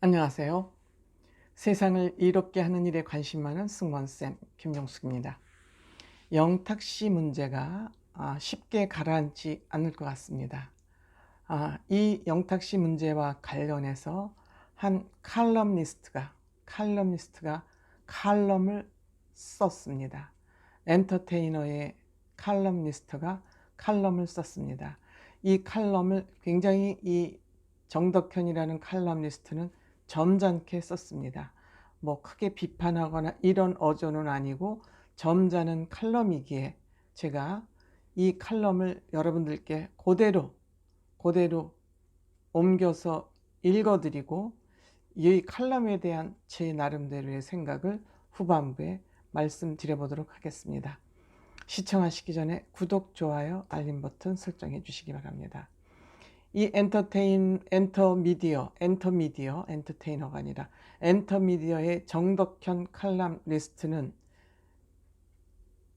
안녕하세요. 세상을 이롭게 하는 일에 관심 많은 승무원쌤 김용숙입니다. 영탁씨 문제가 쉽게 가라앉지 않을 것 같습니다. 이 영탁씨 문제와 관련해서 한 칼럼니스트가 칼럼을 썼습니다. 엔터테이너의 칼럼니스트가 칼럼을 썼습니다. 이 칼럼을 굉장히 이 정덕현이라는 칼럼니스트는 점잖게 썼습니다. 뭐 크게 비판하거나 이런 어조는 아니고 점잖은 칼럼이기에 제가 이 칼럼을 여러분들께 그대로 옮겨서 읽어드리고 이 칼럼에 대한 제 나름대로의 생각을 후반부에 말씀드려보도록 하겠습니다. 시청하시기 전에 구독, 좋아요, 알림 버튼 설정해 주시기 바랍니다. 이 엔터미디어가 아니라 엔터미디어의 정덕현 칼럼니스트는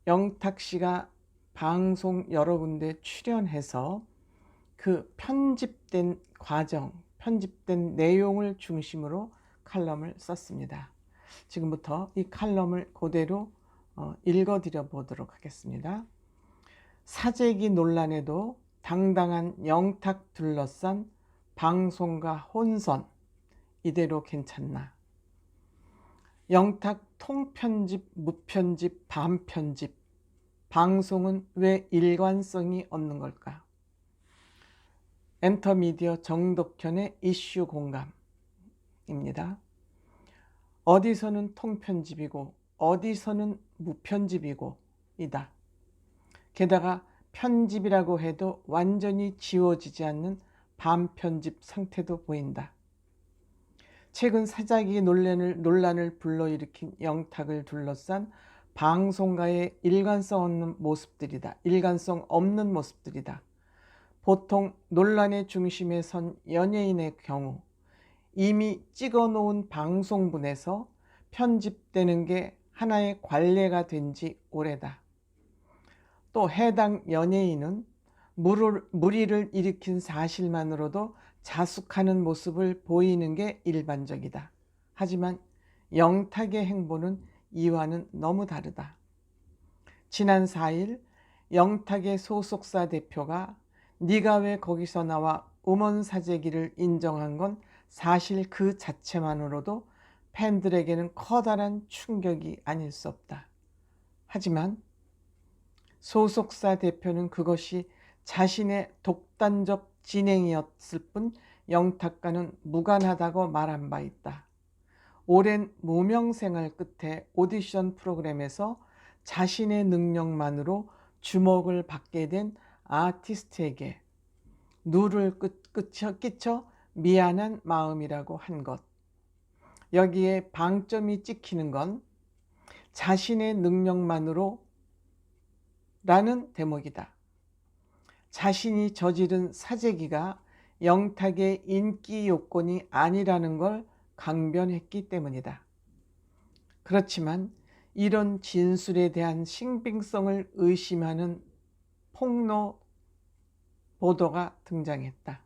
영탁씨가 방송 여러 군데 출연해서 그 편집된 과정, 편집된 내용을 중심으로 칼럼을 썼습니다. 지금부터 이 칼럼을 그대로 읽어드려 보도록 하겠습니다. 사재기 논란에도 당당한 영탁 둘러싼 방송과 혼선, 이대로 괜찮나? 영탁 통편집, 무편집, 반편집, 방송은 왜 일관성이 없는 걸까? 엔터미디어 정덕현의 이슈 공감입니다. 어디서는 통편집이고 어디서는 무편집이고 이다. 게다가 편집이라고 해도 완전히 지워지지 않는 반편집 상태도 보인다. 최근 사자기 논란을 불러일으킨 영탁을 둘러싼 방송가의 일관성 없는 모습들이다. 보통 논란의 중심에 선 연예인의 경우 이미 찍어놓은 방송분에서 편집되는 게 하나의 관례가 된 지 오래다. 또 해당 연예인은 물의를 일으킨 사실만으로도 자숙하는 모습을 보이는 게 일반적이다. 하지만 영탁의 행보는 이와는 너무 다르다. 지난 4일 영탁의 소속사 대표가 네가 왜 거기서 나와 음원 사재기를 인정한 건 사실 그 자체만으로도 팬들에게는 커다란 충격이 아닐 수 없다. 하지만 소속사 대표는 그것이 자신의 독단적 진행이었을 뿐 영탁과는 무관하다고 말한 바 있다. 오랜 무명 생활 끝에 오디션 프로그램에서 자신의 능력만으로 주목을 받게 된 아티스트에게 누를 끼쳐 미안한 마음이라고 한 것. 여기에 방점이 찍히는 건 자신의 능력만으로 라는 대목이다. 자신이 저지른 사재기가 영탁의 인기 요건이 아니라는 걸 강변했기 때문이다. 그렇지만 이런 진술에 대한 신빙성을 의심하는 폭로 보도가 등장했다.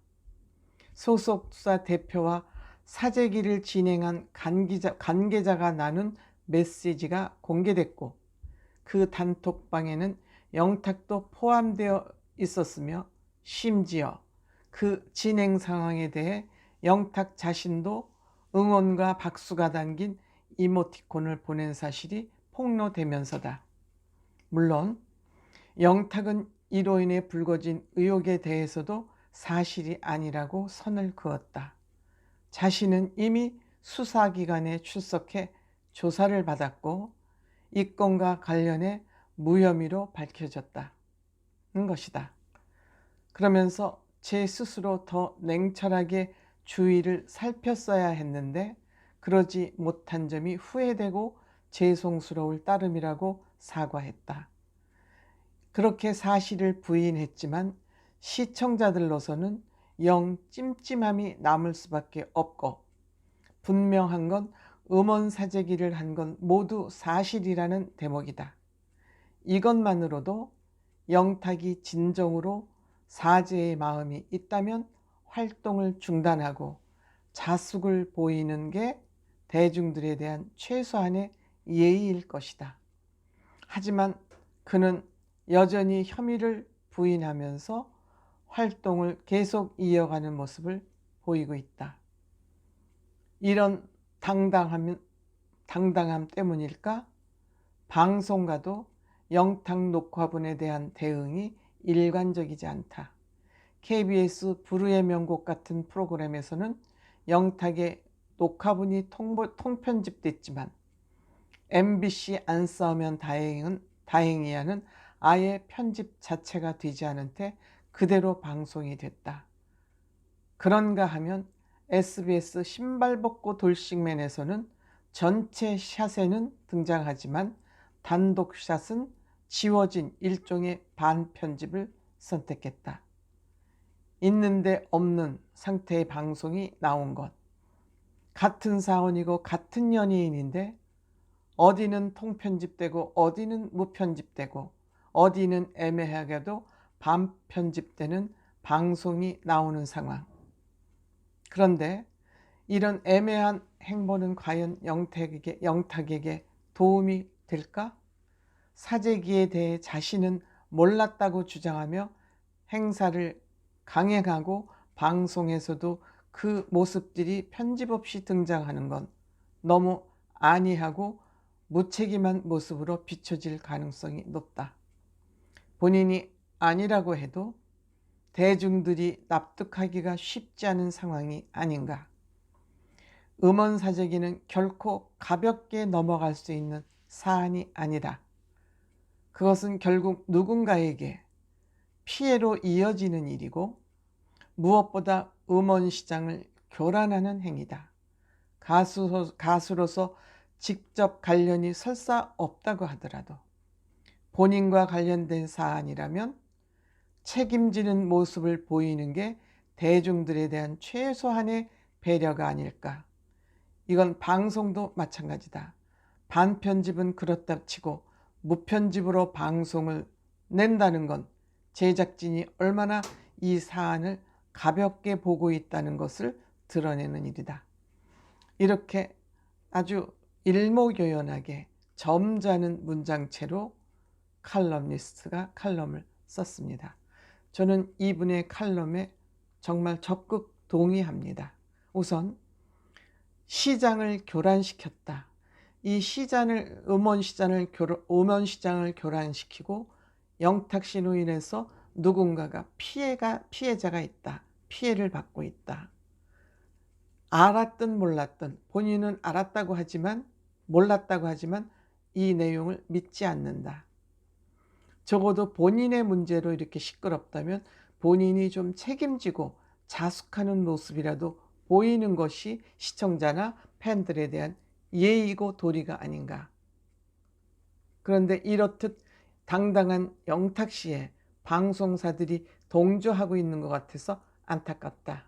소속사 대표와 사재기를 진행한 관계자가 나눈 메시지가 공개됐고 그 단톡방에는 영탁도 포함되어 있었으며 심지어 그 진행 상황에 대해 영탁 자신도 응원과 박수가 담긴 이모티콘을 보낸 사실이 폭로되면서다. 물론 영탁은 이로 인해 불거진 의혹에 대해서도 사실이 아니라고 선을 그었다. 자신은 이미 수사기관에 출석해 조사를 받았고 이 건과 관련해 무혐의로 밝혀졌다는 것이다. 그러면서 제 스스로 더 냉철하게 주의를 살폈어야 했는데 그러지 못한 점이 후회되고 죄송스러울 따름이라고 사과했다. 그렇게 사실을 부인했지만 시청자들로서는 영 찜찜함이 남을 수밖에 없고 분명한 건 음원 사재기를 한 건 모두 사실이라는 대목이다. 이것만으로도 영탁이 진정으로 사죄의 마음이 있다면 활동을 중단하고 자숙을 보이는 게 대중들에 대한 최소한의 예의일 것이다. 하지만 그는 여전히 혐의를 부인하면서 활동을 계속 이어가는 모습을 보이고 있다. 이런 당당함 때문일까? 방송가도 영탁 녹화분에 대한 대응이 일관적이지 않다. KBS 불후의 명곡 같은 프로그램에서는 영탁의 녹화분이 통편집됐지만 MBC 안 싸우면 다행이야는 아예 편집 자체가 되지 않은 채 그대로 방송이 됐다. 그런가 하면 SBS 신발 벗고 돌싱맨에서는 전체 샷에는 등장하지만 단독 샷은 지워진 일종의 반편집을 선택했다. 있는데 없는 상태의 방송이 나온 것. 같은 사원이고 같은 연예인인데 어디는 통편집되고 어디는 무편집되고 어디는 애매하게도 반편집되는 방송이 나오는 상황. 그런데 이런 애매한 행보는 과연 영탁에게 도움이 될까? 사재기에 대해 자신은 몰랐다고 주장하며 행사를 강행하고 방송에서도 그 모습들이 편집 없이 등장하는 건 너무 안이하고 무책임한 모습으로 비춰질 가능성이 높다. 본인이 아니라고 해도 대중들이 납득하기가 쉽지 않은 상황이 아닌가. 음원 사재기는 결코 가볍게 넘어갈 수 있는 사안이 아니다. 그것은 결국 누군가에게 피해로 이어지는 일이고 무엇보다 음원 시장을 교란하는 행위다. 가수로서 직접 관련이 설사 없다고 하더라도 본인과 관련된 사안이라면 책임지는 모습을 보이는 게 대중들에 대한 최소한의 배려가 아닐까. 이건 방송도 마찬가지다. 반편집은 그렇다 치고 무편집으로 방송을 낸다는 건 제작진이 얼마나 이 사안을 가볍게 보고 있다는 것을 드러내는 일이다. 이렇게 아주 일목요연하게 점잖은 문장체로 칼럼니스트가 칼럼을 썼습니다. 저는 이분의 칼럼에 정말 적극 동의합니다. 우선 시장을 교란시켰다. 이 음원 시장을 교란시키고 영탁 씨로 인해서 누군가가 피해자가 있다. 피해를 받고 있다. 알았든 몰랐든 본인은 알았다고 하지만 몰랐다고 하지만 이 내용을 믿지 않는다. 적어도 본인의 문제로 이렇게 시끄럽다면 본인이 좀 책임지고 자숙하는 모습이라도 보이는 것이 시청자나 팬들에 대한 예의고 도리가 아닌가. 그런데 이렇듯 당당한 영탁 씨에 방송사들이 동조하고 있는 것 같아서 안타깝다.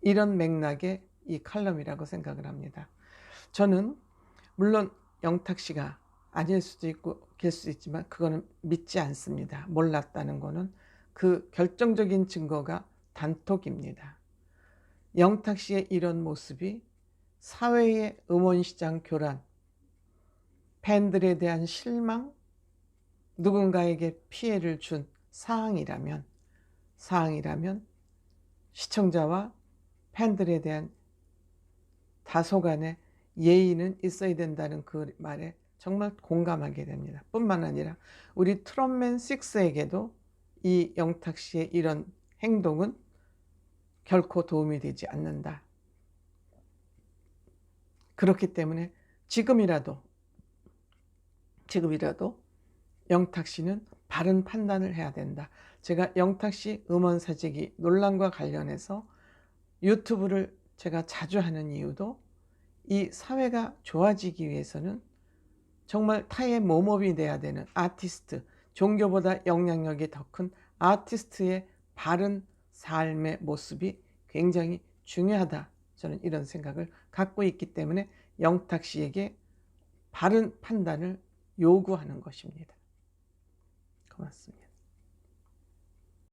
이런 맥락의 이 칼럼이라고 생각을 합니다. 저는 물론 영탁 씨가 아닐 수도 있고 길 수도 있지만 그거는 믿지 않습니다. 몰랐다는 거는 그 결정적인 증거가 단톡입니다. 영탁 씨의 이런 모습이 사회의 음원시장 교란, 팬들에 대한 실망, 누군가에게 피해를 준 사항이라면 시청자와 팬들에 대한 다소간의 예의는 있어야 된다는 그 말에 정말 공감하게 됩니다. 뿐만 아니라 우리 트롯맨 6에게도 이 영탁 씨의 이런 행동은 결코 도움이 되지 않는다. 그렇기 때문에 지금이라도 영탁 씨는 바른 판단을 해야 된다. 제가 영탁 씨 음원 사재기 논란과 관련해서 유튜브를 제가 자주 하는 이유도 이 사회가 좋아지기 위해서는 정말 타의 모범이 돼야 되는 아티스트, 종교보다 영향력이 더 큰 아티스트의 바른 삶의 모습이 굉장히 중요하다. 저는 이런 생각을 갖고 있기 때문에 영탁 씨에게 바른 판단을 요구하는 것입니다. 고맙습니다.